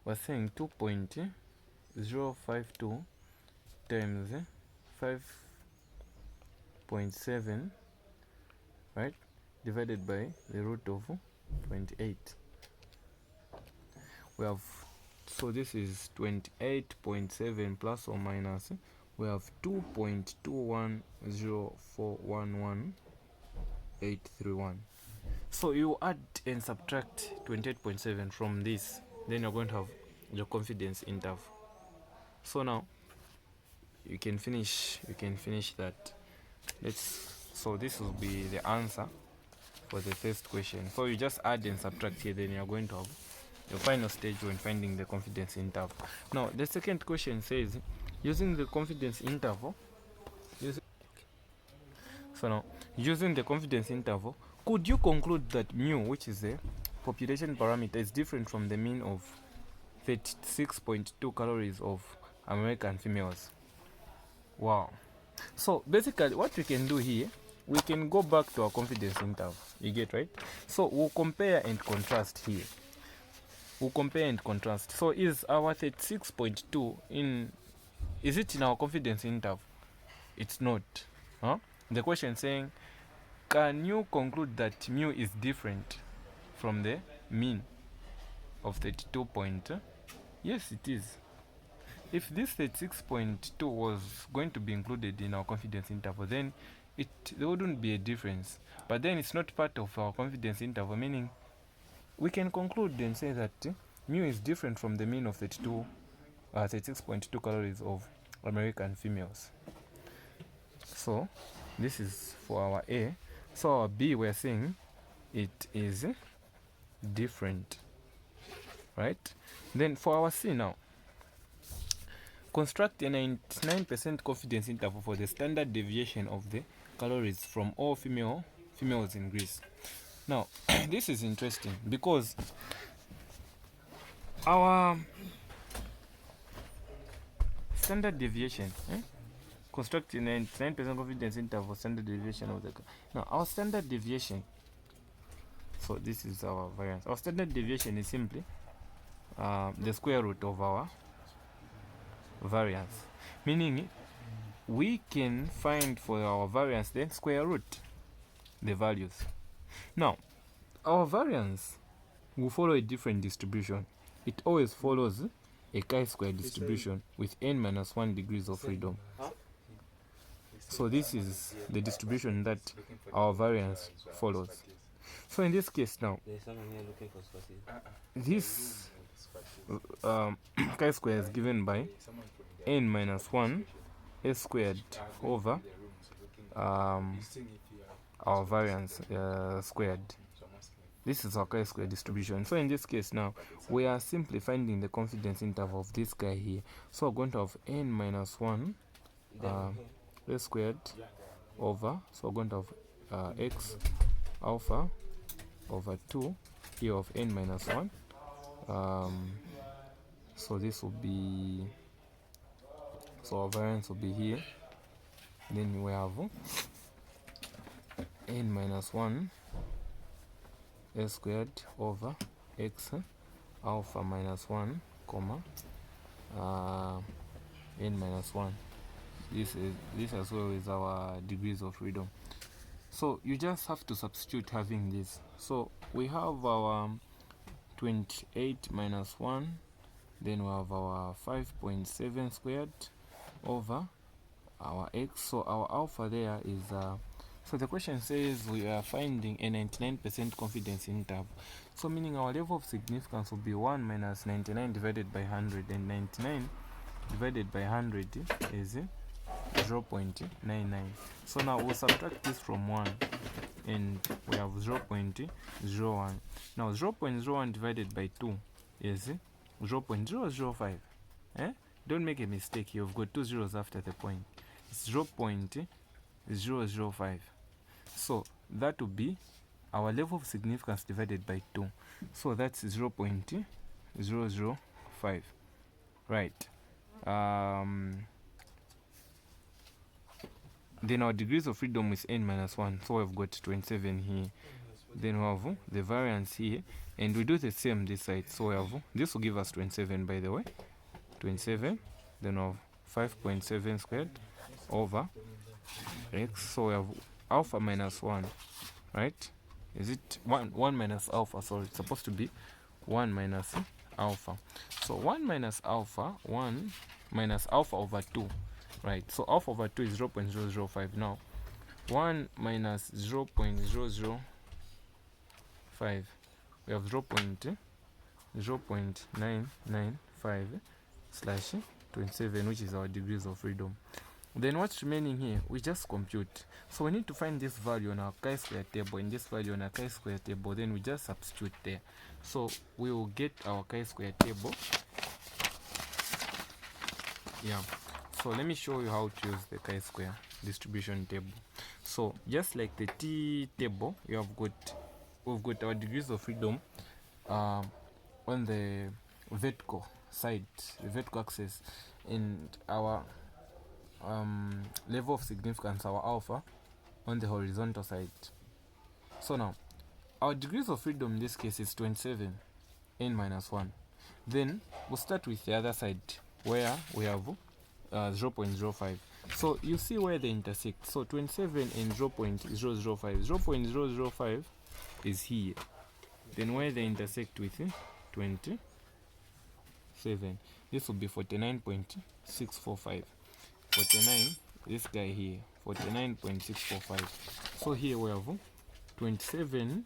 we're saying 2.052 times 5.7, right, divided by the root of 28. We have, so this is 28.7 plus or minus, we have 2.210411831. So you add and subtract 28.7 from this, then you're going to have your confidence interval. So now you can finish that. So this will be the answer for the first question. So you just add and subtract here, then you're going to have your final stage when finding the confidence interval. Now the second question says, using the confidence interval, using the confidence interval, could you conclude that mu, which is the population parameter, is different from the mean of 36.2 calories of American females? Wow. So basically what we can do here, we can go back to our confidence interval. You get, right? So we'll compare and contrast here. So is our 36.2 is it in our confidence interval? It's not. The question saying, can you conclude that mu is different from the mean of 32 point? Yes, it is. If this 36.2 was going to be included in our confidence interval, then there wouldn't be a difference. But then it's not part of our confidence interval, meaning we can conclude and say that mu is different from the mean of 36.2 calories of American females. So this is for our A. So our B, we're saying it is different, right? Then for our C now, construct a 99% confidence interval for the standard deviation of the calories from all females in Greece. Now this is interesting because our standard deviation, construct a 99% confidence interval standard deviation of the, now our standard deviation, so this is our variance. Our standard deviation is simply the square root of our variance, meaning we can find for our variance the square root the values. Now our variance will follow a different distribution. It always follows a chi-square distribution with n-1 degrees of freedom. So this is the distribution that our variance follows. So in this case now, this chi-square is given by n-1 s squared over our variance squared. This is our chi-square distribution. So in this case now, we are simply finding the confidence interval of this guy here. So we're going to have n-1 s squared over, so we're going to have x alpha over 2 here of n-1. So this will be, so our variance will be here. Then we have n-1 s squared over x alpha minus 1 comma n-1. This as well is our degrees of freedom. So you just have to substitute having this. So we have our 28 minus 1, then we have our 5.7 squared over our x. So our alpha there is so the question says we are finding a 99% confidence interval. So meaning our level of significance will be 1 minus 99 divided by 100, and 99 divided by 100 is 0.99. So now we'll subtract this from 1 and we have 0.01. Now 0.01 divided by 2 is 0.005. Don't make a mistake here, you've got 2 zeros after the point. It's 0.005. So that will be our level of significance divided by 2. So that's 0.005. Right. Then our degrees of freedom is n-1. So we've got 27 here. then we have the variance here, and we do the same this side. So we have this will give us 27, by the way, 27, then we have 5.7 squared over x. So we have alpha minus 1, right? Is it 1 minus alpha? Sorry, it's supposed to be 1 minus alpha. So 1 minus alpha over 2, right? So alpha over 2 is 0.005. Now 1 minus 0.005, we have 0.995 slash 27, which is our degrees of freedom. Then what's remaining here, we just compute. So we need to find this value on our chi-square table and this value on our chi-square table, then we just substitute there. So we will get our chi-square table. Yeah, so let me show you how to use the chi-square distribution table. So just like the T table, we've got our degrees of freedom on the vertical side, the vertical axis, and our level of significance, our alpha, on the horizontal side. So now our degrees of freedom in this case is 27, n minus 1. Then we'll start with the other side where we have 0.05. So you see where they intersect. So 27 and 0.005. 0.005 is here. Then where they intersect with 27, this will be 49.645. 49, this guy here, 49.645. So here we have 27,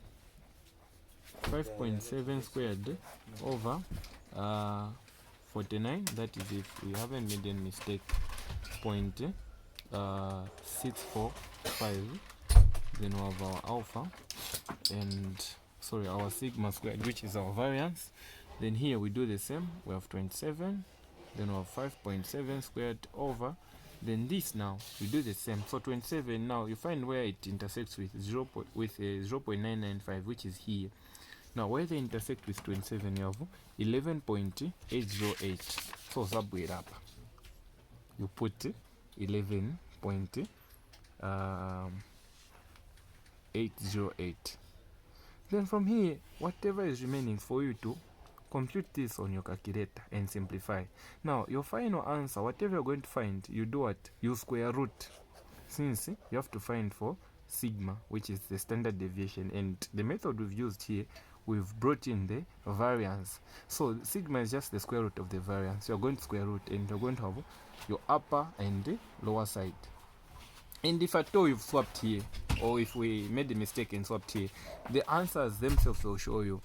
5.7 squared over 49. That is, if we haven't made any mistake, 0.645. Then we have our alpha and our sigma squared, which is our variance. Then here we do the same. We have 27. Then we have 5.7 squared over. Then this, now we do the same. So 27, now you find where it intersects with 0.995, which is here. Now where they intersect with 27, you have 11.808. So sub it up. You put 11.808. Then from here, whatever is remaining for you to compute this on your calculator and simplify. Now your final answer, whatever you're going to find, you do what? You square root, since you have to find for sigma, which is the standard deviation, and the method we've used here, we've brought in the variance. So sigma is just the square root of the variance. You're going to square root, and you're going to have your upper and the lower side. And if at all you've swapped here, or if we made a mistake and swapped here, the answers themselves will show you.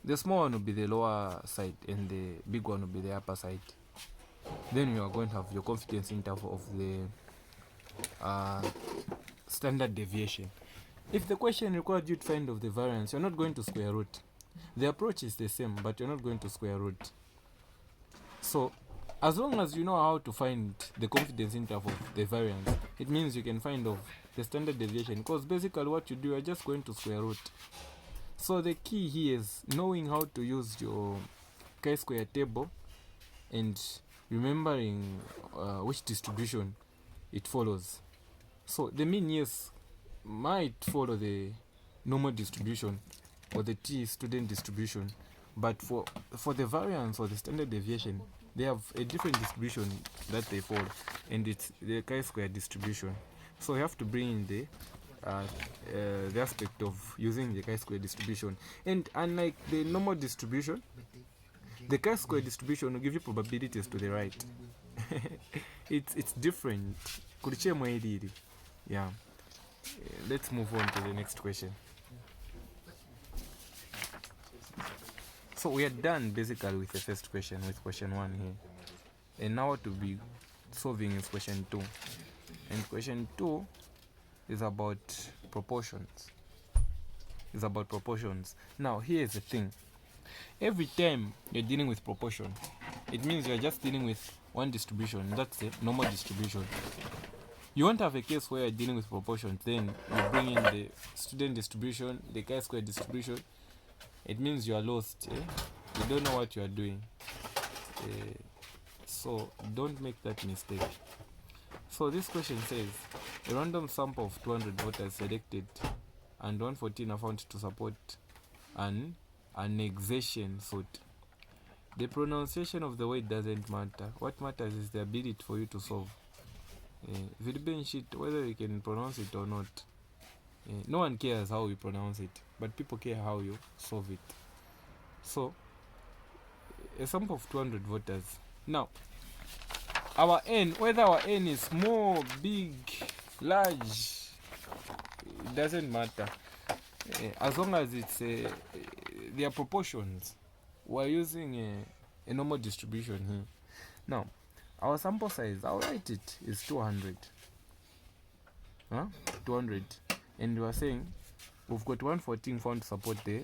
The small one will be the lower side and the big one will be the upper side. Then you are going to have your confidence interval of the standard deviation. If the question required you to find of the variance, you're not going to square root. The approach is the same, but you're not going to square root. So as long as you know how to find the confidence interval of the variance, it means you can find of the standard deviation, because basically what you do, you're just going to square root. So the key here is knowing how to use your chi-square table and remembering which distribution it follows. So the mean, yes, might follow the normal distribution or the T student distribution, but for the variance or the standard deviation, they have a different distribution that they follow, and it's the chi-square distribution. So you have to bring in the aspect of using the chi-square distribution. And unlike the normal distribution, the chi-square distribution will give you probabilities to the right. It's different. Yeah. Let's move on to the next question. So we are done basically with the first question, with question 1 here. And now what we'll be solving is question 2. And question 2 is about proportions. Now here's the thing. Every time you're dealing with proportion, it means you're just dealing with one distribution. That's the normal distribution. You won't have a case where you're dealing with proportions, then you bring in the student distribution, the chi-square distribution. It means you are lost. You don't know what you are doing. So don't make that mistake. So this question says a random sample of 200 voters selected and 114 are found to support an annexation suit. The pronunciation of the word doesn't matter. What matters is the ability for you to solve. Video sheet, whether you can pronounce it or not, no one cares how you pronounce it, but people care how you solve it. So a sample of 200 voters. Now our n, whether our n is small, big, large, it doesn't matter, as long as it's their proportions. We're using a normal distribution here. Now our sample size, I'll write it, is 200. 200, and we are saying we've got 114 found to support the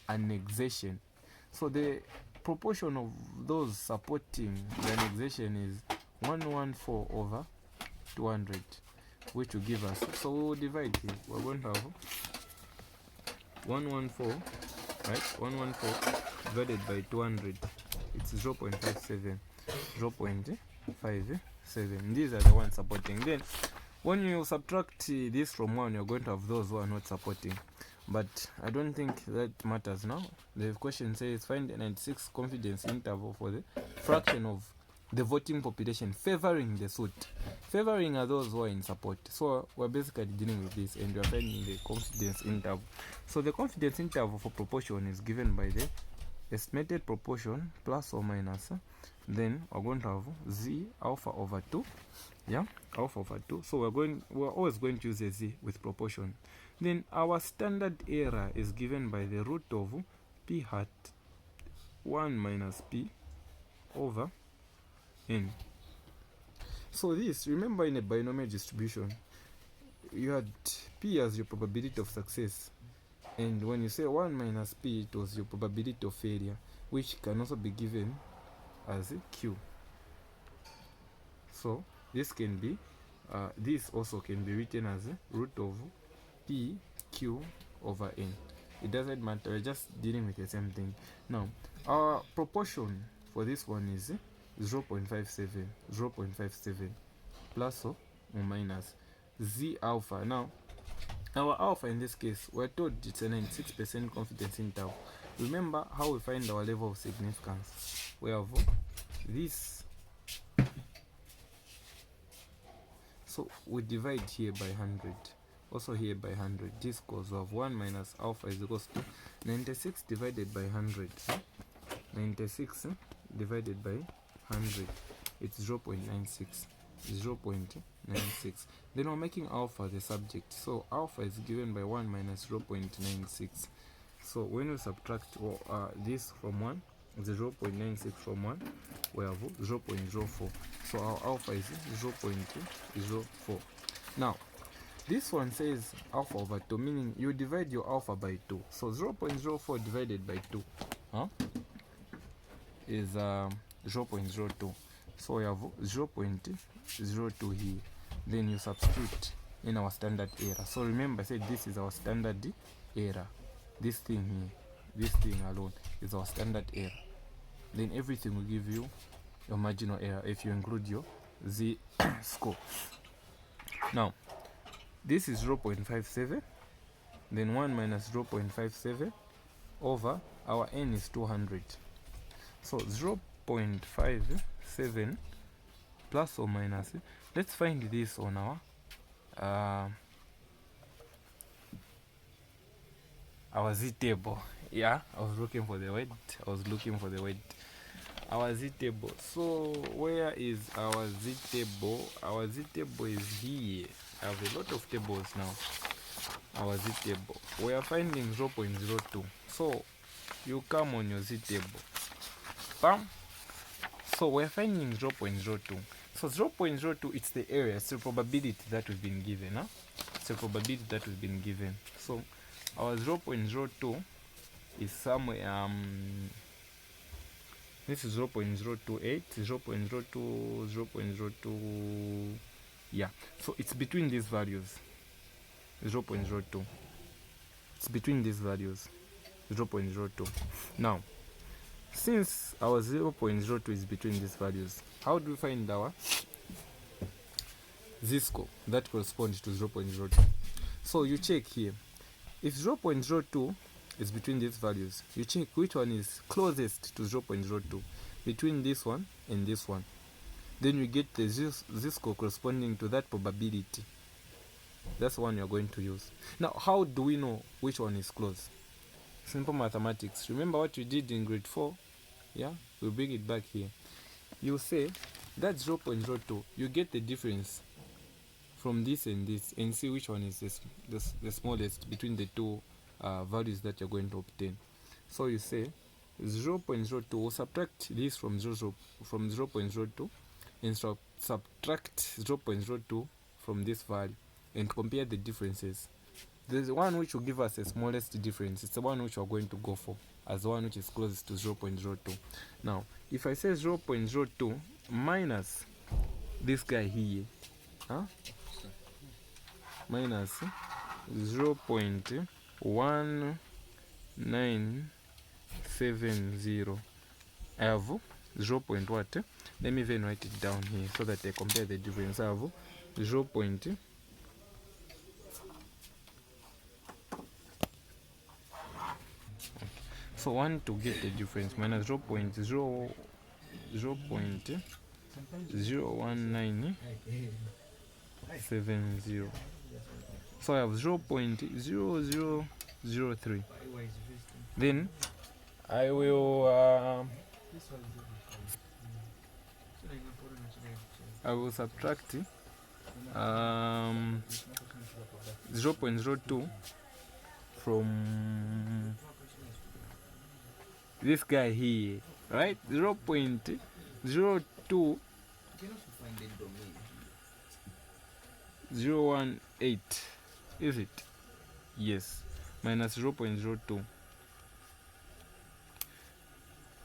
annexation. So the proportion of those supporting the annexation is 114 over 200, which will give us, so we will divide here. We're going to have 114, right? 114 divided by 200, it's 0.57. 0.57. These are the ones supporting. Then when you subtract this from 1, you're going to have those who are not supporting, but I don't think that matters now. The question says find a 96 confidence interval for the fraction of the voting population favoring the suit. Favoring are those who are in support. So we're basically dealing with this, and we're finding the confidence interval. So the confidence interval for proportion is given by the estimated proportion plus or minus, then we're going to have z alpha over 2, alpha over 2. So we're always going to use a z with proportion. Then our standard error is given by the root of p hat 1 minus p over n. So this, remember, in a binomial distribution you had p as your probability of success, and when you say 1 minus p, it was your probability of failure, which can also be given as q. So this can be this also can be written as root of p q over n. It doesn't matter, we're just dealing with the same thing. Now our proportion for this one is 0.57 plus or minus z alpha. Now our alpha in this case, we're told it's a 96% confidence interval. Remember how we find our level of significance. We have this, so we divide here by 100, also here by 100. This goes, we have 1 minus alpha is equals to 96 divided by 100. 96 divided by 100, it's 0.96. 0.96. Then we're making alpha the subject, so alpha is given by 1 minus 0.96. So when we subtract this from 1, the 0.96 from 1, we have 0.04. So our alpha is 0.04. Now this one says alpha over 2, meaning you divide your alpha by 2. So 0.04 divided by 2 is 0.02. So we have 0.02 here. Then you substitute in our standard error. So remember, I said this is our standard error. This thing here, this thing alone is our standard error. Then everything will give you your marginal error if you include your z score. Now this is 0.57, then 1 minus 0.57 over our n is 200. So 0.57 plus or minus, let's find this on our z table. I was looking for the word. Our z table. So where is our z table? Our z table is here. I have a lot of tables now. Our z table, we are finding 0.02. so you come on your z table, bam. So we're finding 0.02. So 0.02, it's the area, it's the probability that we've been given. It's the probability that we've been given. So our 0.02 is somewhere, this is 0.028, 0.02, 0.02, so it's between these values, 0.02. It's between these values, 0.02. Now, since our 0.02 is between these values, how do we find our z-score that corresponds to 0.02? So you check here. If 0.02 is between these values, you check which one is closest to 0.02 between this one and this one. Then you get the z-score corresponding to that probability. That's the one you're going to use. Now, how do we know which one is close? Simple mathematics. Remember what you did in grade 4? Yeah, we'll bring it back here. You say that 0.02, you get the difference from this and this and see which one is the smallest between the two values that you're going to obtain. So you say 0.02, we'll subtract this from 0.02 and subtract 0.02 from this value and compare the differences. The one which will give us the smallest difference, it's the one which we're going to go for as the one which is closest to 0.02. Now, if I say 0.02 minus this guy here, minus 0.1970, I have 0. What? Let me even write it down here so that I compare the difference. I have 0. So 1 to get the difference minus 0.01970. So I have 0.0003. Then I will subtract 0.02 from this guy here, right? 0.02 018, is it? Yes, minus 0.02.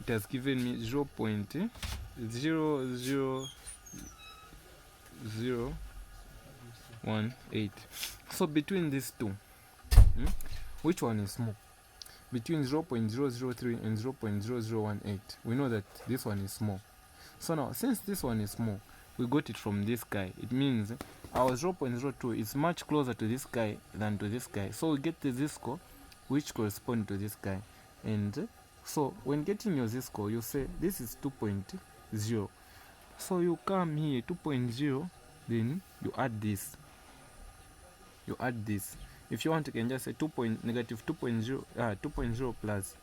It has given me 0.0008. So between these two, which one is small? Between 0.003 and 0.0018, we know that this one is small. So now, since this one is small, we got it from this guy. It means our 0.02 is much closer to this guy than to this guy. So we get the z-score which corresponds to this guy. And so when getting your z-score, you say this is 2.0. So you come here, 2.0, then you add this. You add this. If you want, you can just say negative 2.0 plus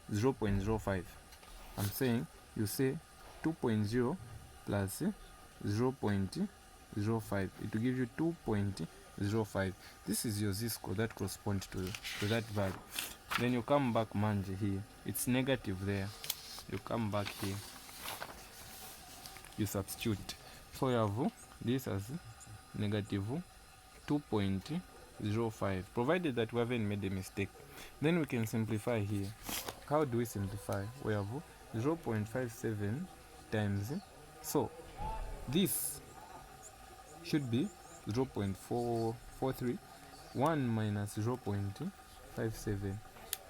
0.05. I'm saying you say 2.0 plus 0.05. It will give you 2.05. This is your z-score that corresponds to that value. Then you come back manje here. It's negative there. You come back here. You substitute. So you have this as negative 2.05, provided that we haven't made a mistake. Then we can simplify here. How do we simplify? We have 0.57 times, so this should be 0.443. 1 minus 0.57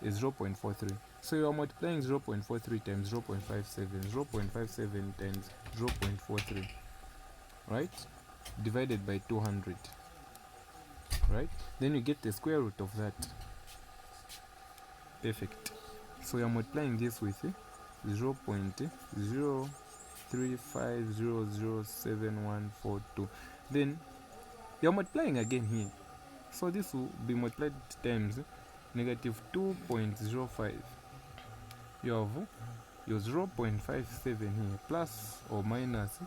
is 0.43. So you are multiplying 0.43 times 0.57, 0.57 times 0.43, right? Divided by 200. Right? Then you get the square root of that. Perfect. So you're multiplying this with 0.035007142. Then you're multiplying again here. So this will be multiplied times negative 2.05. You have your 0.57 here plus or minus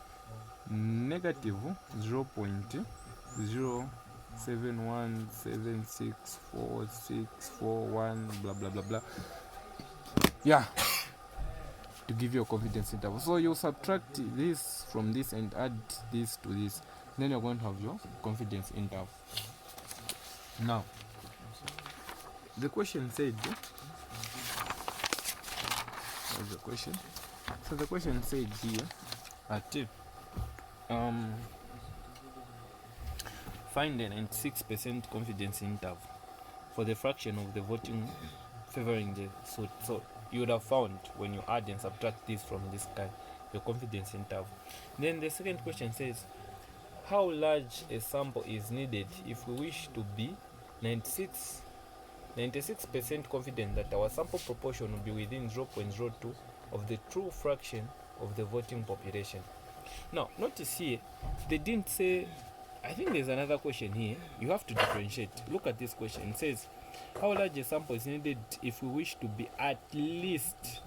negative 0.71764641 blah blah blah blah, yeah, to give you a confidence interval. So you subtract this from this and add this to this, then you're going to have your confidence interval. Now the question said, what's the question? So the question said here at find a 96% confidence interval for the fraction of the voting favoring the suit. So you would have found when you add and subtract this from this guy, your confidence interval. Then the second question says, how large a sample is needed if we wish to be 96 96% confident that our sample proportion will be within 0.02 of the true fraction of the voting population. Now, notice here, they didn't say, I think there's another question here. You have to differentiate. Look at this question. It says, how large a sample is needed if we wish to be at least,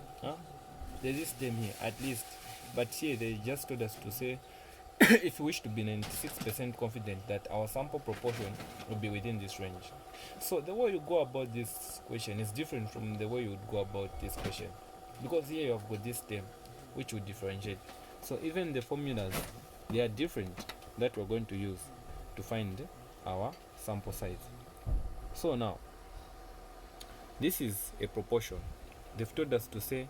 there's this term here, at least. But here they just told us to say, if we wish to be 96% confident that our sample proportion will be within this range. So the way you go about this question is different from the way you would go about this question, because here you have got this term which will differentiate. So even the formulas, they are different that we're going to use to find our sample size. So now, this is a proportion. They've told us to say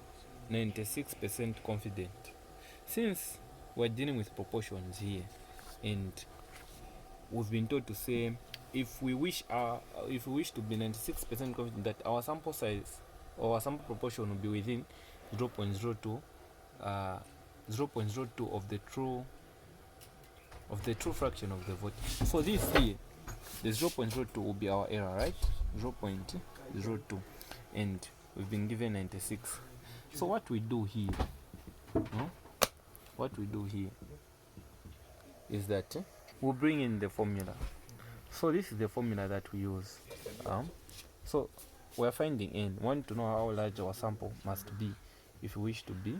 96% confident. Since we're dealing with proportions here, and we've been told to say if we wish to be 96% confident that our sample size or our sample proportion will be within 0.02 of the true fraction of the vote. So this here, the 0.02 will be our error, right? 0.02, and we've been given 96. So what we do here, is that we'll bring in the formula. So this is the formula that we use. So we're finding n. We want to know how large our sample must be if we wish to be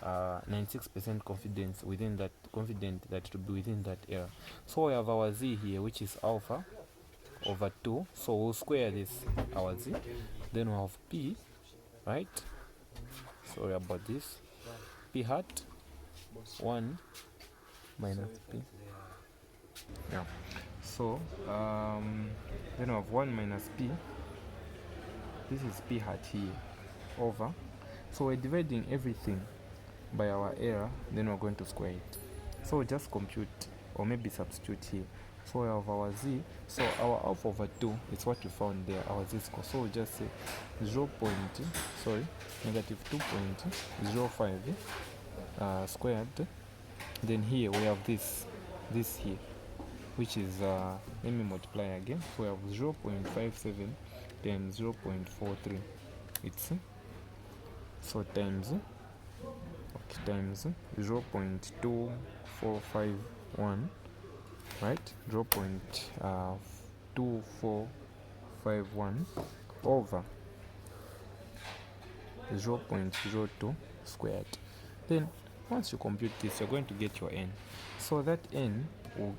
96% confident that to be within that error. So we have our z here, which is alpha over 2. So we'll square this, our z. Then we have p, right? Sorry about this. P hat 1 minus p. Yeah. So then we have 1 minus p. This is p hat here over. So we're dividing everything by our error, then we're going to square it. So we'll just compute or maybe substitute here. So we have our z. So our alpha over 2 is what we found there, our z score. So we'll just say negative 2.05 squared. Then here we have this here, which is let me multiply again. So we have 0.57 times 0.43. It's so times 0.2451, right? 0.2451 over 0.02 squared. Then once you compute this, you're going to get your n. So that n will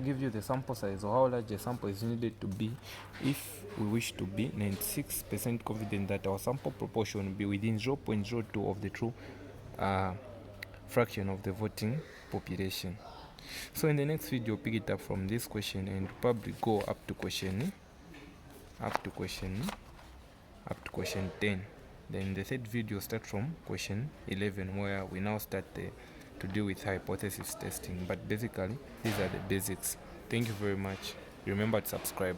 give you the sample size, or how large a sample is needed to be if we wish to be 96% confident that our sample proportion will be within 0.02 of the true fraction of the voting population. So in the next video, pick it up from this question and probably go up to question 10. Then the third video start from question 11, where we now start to deal with hypothesis testing. But basically, these are the basics. Thank you very much. Remember to subscribe.